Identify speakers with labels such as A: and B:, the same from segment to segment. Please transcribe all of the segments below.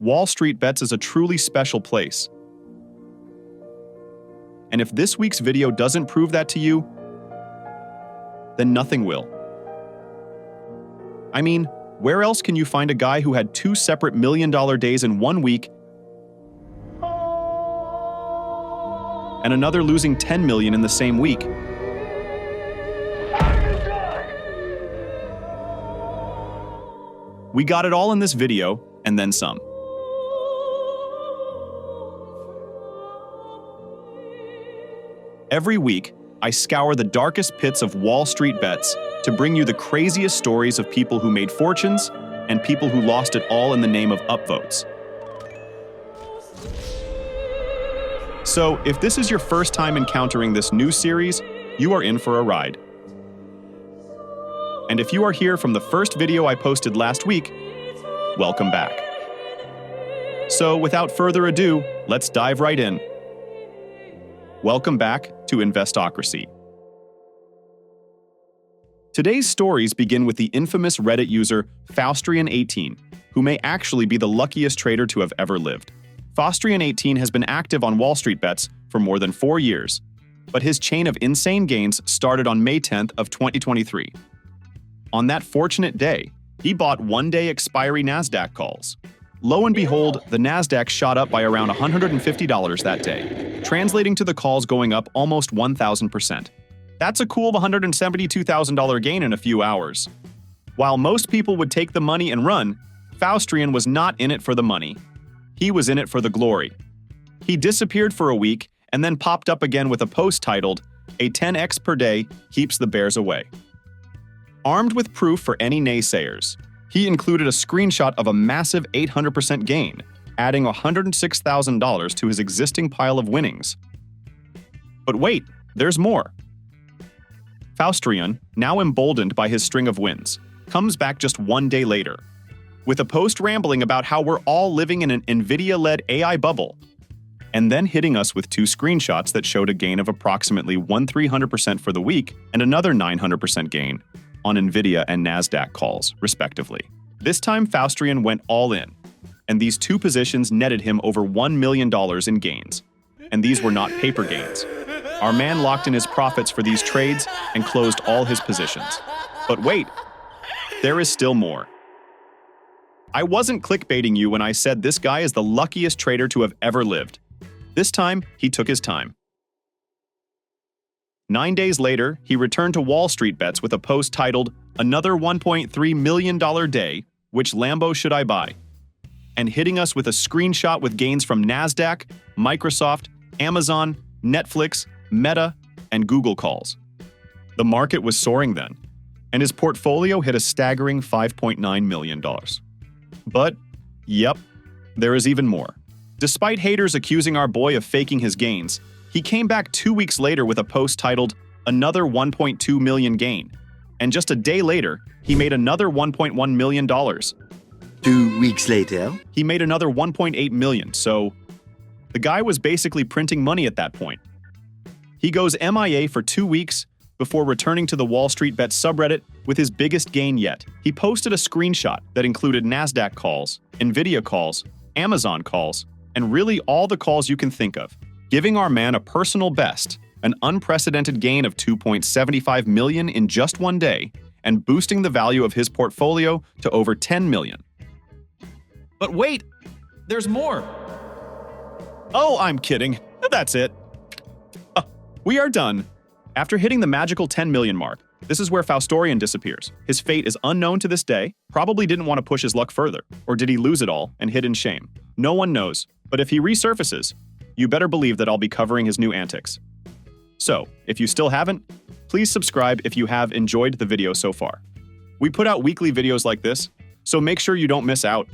A: WallStreetBets is a truly special place. And if this week's video doesn't prove that to you, then nothing will. I mean, where else can you find a guy who had 2 separate million-dollar days in 1 week and another losing $10 million in the same week? We got it all in this video, and then some. Every week, I scour the darkest pits of Wall Street bets to bring you the craziest stories of people who made fortunes and people who lost it all in the name of upvotes. So, if this is your first time encountering this new series, you are in for a ride. And if you are here from the first video I posted last week, welcome back. So, without further ado, let's dive right in. Welcome back to Investocracy. Today's stories begin with the infamous Reddit user Faustrian18, who may actually be the luckiest trader to have ever lived. Faustrian18 has been active on WallStreetBets for more than 4 years, but his chain of insane gains started on May 10th of 2023. On that fortunate day, he bought one-day expiry NASDAQ calls. Lo and behold, the NASDAQ shot up by around $150 that day, translating to the calls going up almost 1,000%. That's a cool $172,000 gain in a few hours. While most people would take the money and run, Faustrian was not in it for the money. He was in it for the glory. He disappeared for a week and then popped up again with a post titled, "A 10x per day keeps the bears away." Armed with proof for any naysayers, he included a screenshot of a massive 800% gain, adding $106,000 to his existing pile of winnings. But wait, there's more. Faustrian, now emboldened by his string of wins, comes back just 1 day later, with a post rambling about how we're all living in an NVIDIA-led AI bubble, and then hitting us with 2 screenshots that showed a gain of approximately 1,300% for the week and another 900% gain on NVIDIA and NASDAQ calls, respectively. This time, Faustrian went all in, and these 2 positions netted him over $1 million in gains. And these were not paper gains. Our man locked in his profits for these trades and closed all his positions. But wait, there is still more. I wasn't clickbaiting you when I said this guy is the luckiest trader to have ever lived. This time, he took his time. 9 days later, he returned to WallStreetBets with a post titled, "Another $1.3 million day, which Lambo should I buy?" and hitting us with a screenshot with gains from NASDAQ, Microsoft, Amazon, Netflix, Meta, and Google calls. The market was soaring then, and his portfolio hit a staggering $5.9 million. But, yep, there is even more. Despite haters accusing our boy of faking his gains, he came back 2 weeks later with a post titled, "Another 1.2 million gain." And just a day later, he made another $1.1 million.
B: 2 weeks later,
A: he made another 1.8 million, so the guy was basically printing money at that point. He goes MIA for 2 weeks before returning to the WallStreetBets subreddit with his biggest gain yet. He posted a screenshot that included NASDAQ calls, NVIDIA calls, Amazon calls, and really all the calls you can think of, giving our man a personal best, an unprecedented gain of $2.75 million in just 1 day, and boosting the value of his portfolio to over $10 million. But wait, there's more. Oh, I'm kidding. That's it. We are done. After hitting the magical 10 million mark, this is where Faustrian disappears. His fate is unknown to this day, probably didn't want to push his luck further, or did he lose it all and hid in shame? No one knows, but if he resurfaces, you better believe that I'll be covering his new antics. So, if you still haven't, please subscribe if you have enjoyed the video so far. We put out weekly videos like this, so make sure you don't miss out.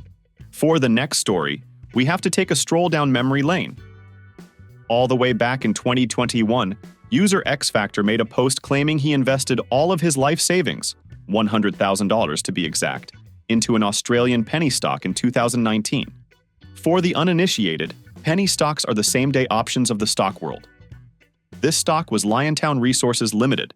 A: For the next story, we have to take a stroll down memory lane. All the way back in 2021, user X Factor made a post claiming he invested all of his life savings, $100,000 to be exact, into an Australian penny stock in 2019. For the uninitiated, penny stocks are the same-day options of the stock world. This stock was Liontown Resources Limited,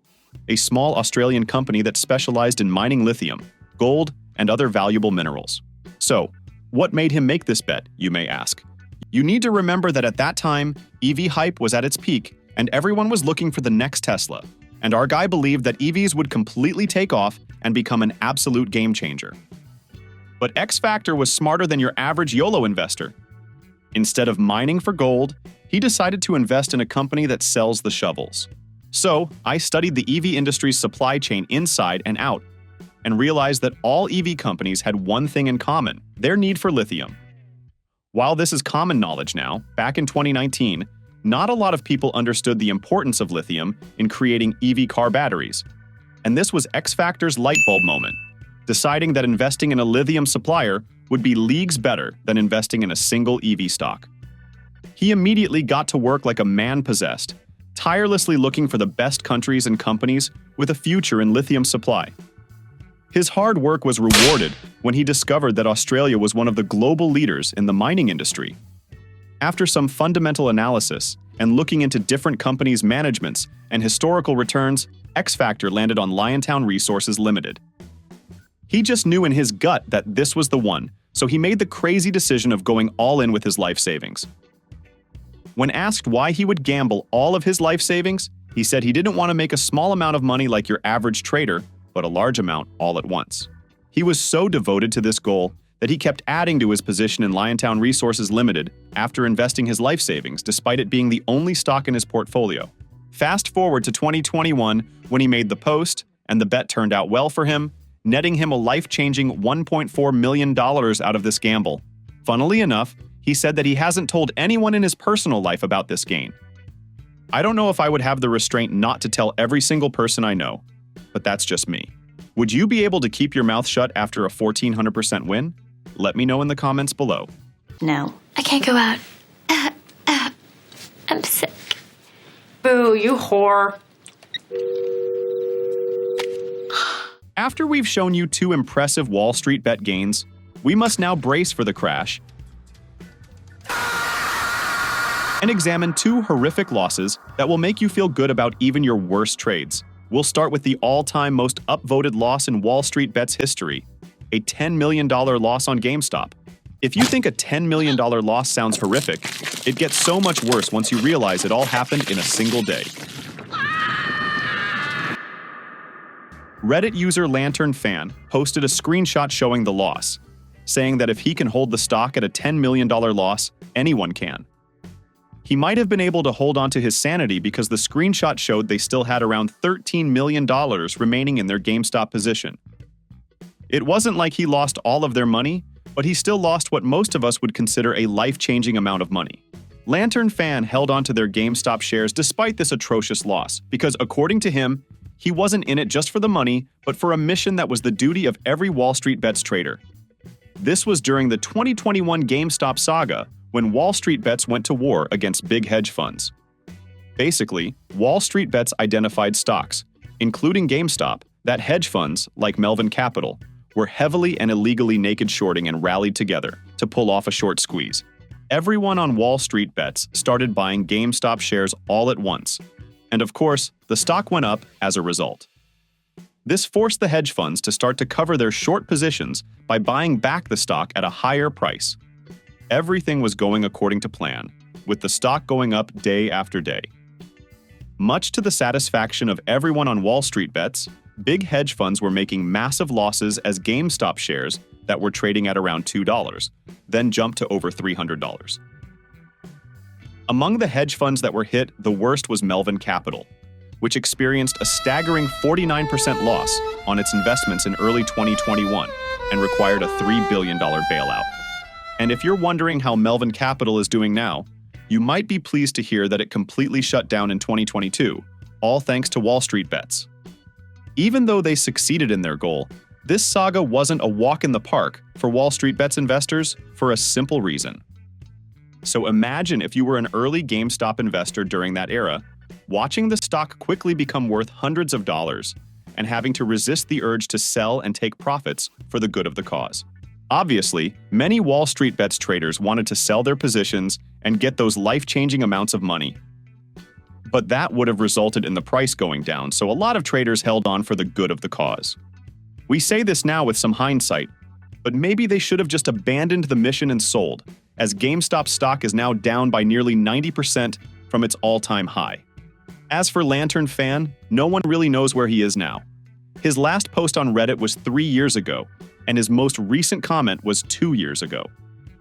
A: a small Australian company that specialized in mining lithium, gold, and other valuable minerals. So, What made him make this bet, you may ask? You need to remember that at that time, EV hype was at its peak, and everyone was looking for the next Tesla. And our guy believed that EVs would completely take off and become an absolute game changer. But X Factor was smarter than your average YOLO investor. Instead of mining for gold, he decided to invest in a company that sells the shovels. So, I studied the EV industry's supply chain inside and out, and realized that all EV companies had one thing in common: their need for lithium. While this is common knowledge now, back in 2019, not a lot of people understood the importance of lithium in creating EV car batteries. And this was X Factor's light bulb moment, deciding that investing in a lithium supplier would be leagues better than investing in a single EV stock. He immediately got to work like a man possessed, tirelessly looking for the best countries and companies with a future in lithium supply. His hard work was rewarded when he discovered that Australia was one of the global leaders in the mining industry. After some fundamental analysis and looking into different companies' managements and historical returns, X Factor landed on Liontown Resources Limited. He just knew in his gut that this was the one, so he made the crazy decision of going all in with his life savings. When asked why he would gamble all of his life savings, he said he didn't want to make a small amount of money like your average trader, but a large amount all at once. He was so devoted to this goal that he kept adding to his position in Liontown Resources Limited after investing his life savings, despite it being the only stock in his portfolio. Fast forward to 2021, when he made the post, and the bet turned out well for him, netting him a life-changing $1.4 million out of this gamble. Funnily enough, he said that he hasn't told anyone in his personal life about this gain. I don't know if I would have the restraint not to tell every single person I know, but that's just me. Would you be able to keep your mouth shut after a 1,400% win? Let me know in the comments below.
C: No, I can't go out. I'm sick. Boo, you whore.
A: After we've shown you two impressive Wall Street bet gains, we must now brace for the crash and examine two horrific losses that will make you feel good about even your worst trades. We'll start with the all-time most upvoted loss in WallStreetBets history, a $10 million loss on GameStop. If you think a $10 million loss sounds horrific, it gets so much worse once you realize it all happened in a single day. Reddit user Lantern Fan posted a screenshot showing the loss, saying that if he can hold the stock at a $10 million loss, anyone can. He might have been able to hold on to his sanity because the screenshot showed they still had around $13 million remaining in their GameStop position. It wasn't like he lost all of their money, but he still lost what most of us would consider a life-changing amount of money. Lantern Fan held on to their GameStop shares despite this atrocious loss, because according to him, he wasn't in it just for the money, but for a mission that was the duty of every WallStreetBets trader. This was during the 2021 GameStop saga, when WallStreetBets went to war against big hedge funds. Basically, WallStreetBets identified stocks, including GameStop, that hedge funds, like Melvin Capital, were heavily and illegally naked shorting and rallied together to pull off a short squeeze. Everyone on WallStreetBets started buying GameStop shares all at once, and of course, the stock went up as a result. This forced the hedge funds to start to cover their short positions by buying back the stock at a higher price. Everything was going according to plan, with the stock going up day after day. Much to the satisfaction of everyone on WallStreetBets, big hedge funds were making massive losses as GameStop shares that were trading at around $2, then jumped to over $300. Among the hedge funds that were hit, the worst was Melvin Capital, which experienced a staggering 49% loss on its investments in early 2021 and required a $3 billion bailout. And if you're wondering how Melvin Capital is doing now, you might be pleased to hear that it completely shut down in 2022, all thanks to WallStreetBets. Even though they succeeded in their goal, this saga wasn't a walk in the park for WallStreetBets investors for a simple reason. So imagine if you were an early GameStop investor during that era, watching the stock quickly become worth hundreds of dollars and having to resist the urge to sell and take profits for the good of the cause. Obviously, many WallStreetBets traders wanted to sell their positions and get those life-changing amounts of money. But that would have resulted in the price going down, so a lot of traders held on for the good of the cause. We say this now with some hindsight, but maybe they should have just abandoned the mission and sold, as GameStop stock is now down by nearly 90% from its all-time high. As for Lantern Fan, no one really knows where he is now. His last post on Reddit was 3 years ago, and his most recent comment was 2 years ago.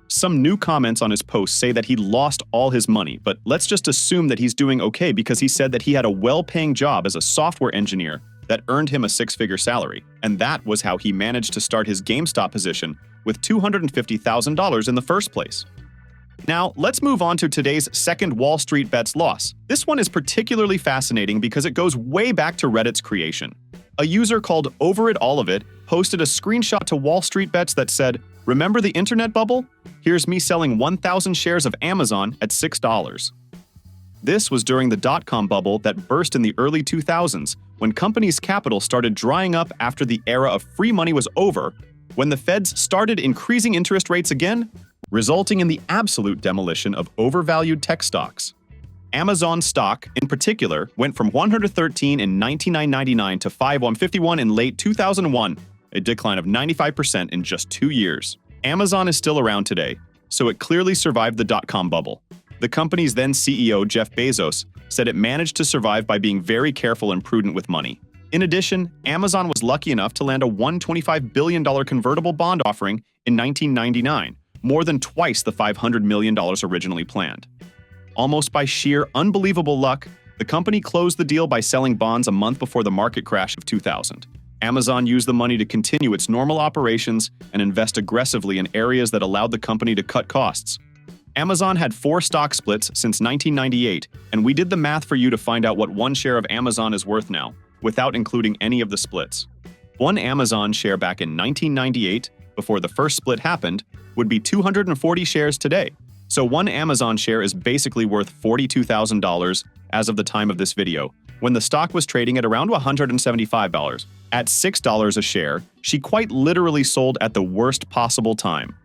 A: Some new comments on his post say that he lost all his money, but let's just assume that he's doing okay because he said that he had a well-paying job as a software engineer that earned him a 6-figure salary, and that was how he managed to start his GameStop position with $250,000 in the first place. Now, let's move on to today's second Wall Street Bets loss. This one is particularly fascinating because it goes way back to Reddit's creation. A user called Over It All of It posted a screenshot to Wall Street Bets that said, "Remember the internet bubble? Here's me selling 1,000 shares of Amazon at $6. This was during the dot-com bubble that burst in the early 2000s, when companies' capital started drying up after the era of free money was over, when the Feds started increasing interest rates again, resulting in the absolute demolition of overvalued tech stocks. Amazon stock, in particular, went from 113 in 1999 to 151 in late 2001, a decline of 95% in just 2 years. Amazon is still around today, so it clearly survived the dot-com bubble. The company's then CEO, Jeff Bezos, said it managed to survive by being very careful and prudent with money. In addition, Amazon was lucky enough to land a $125 billion convertible bond offering in 1999, more than twice the $500 million originally planned. Almost by sheer unbelievable luck, the company closed the deal by selling bonds a month before the market crash of 2000. Amazon used the money to continue its normal operations and invest aggressively in areas that allowed the company to cut costs. Amazon had 4 stock splits since 1998, and we did the math for you to find out what one share of Amazon is worth now, without including any of the splits. One Amazon share back in 1998, before the first split happened, would be 240 shares today. So one Amazon share is basically worth $42,000 as of the time of this video, when the stock was trading at around $175. At $6 a share, she quite literally sold at the worst possible time.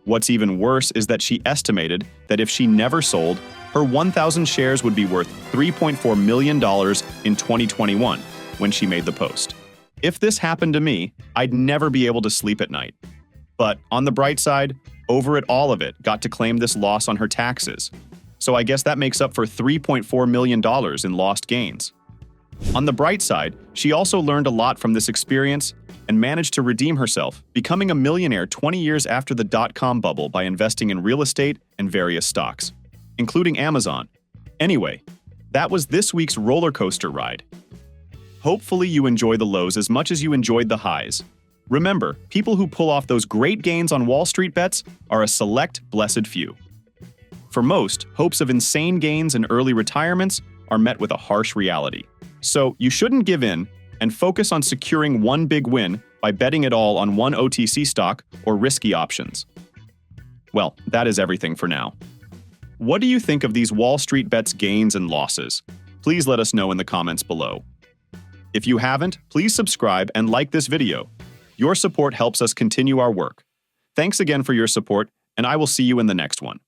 A: What's even worse is that she estimated that if she never sold, her 1,000 shares would be worth $3.4 million in 2021 when she made the post. If this happened to me, I'd never be able to sleep at night. But on the bright side, Over It All of It got to claim this loss on her taxes. So I guess that makes up for $3.4 million in lost gains. On the bright side, she also learned a lot from this experience and managed to redeem herself, becoming a millionaire 20 years after the dot-com bubble by investing in real estate and various stocks, including Amazon. Anyway, that was this week's roller coaster ride. Hopefully you enjoy the lows as much as you enjoyed the highs. Remember, people who pull off those great gains on Wall Street bets are a select, blessed few. For most, hopes of insane gains and early retirements are met with a harsh reality. So you shouldn't give in and focus on securing one big win by betting it all on one OTC stock or risky options. Well, that is everything for now. What do you think of these Wall Street bets gains and losses? Please let us know in the comments below. If you haven't, please subscribe and like this video. Your support helps us continue our work. Thanks again for your support, and I will see you in the next one.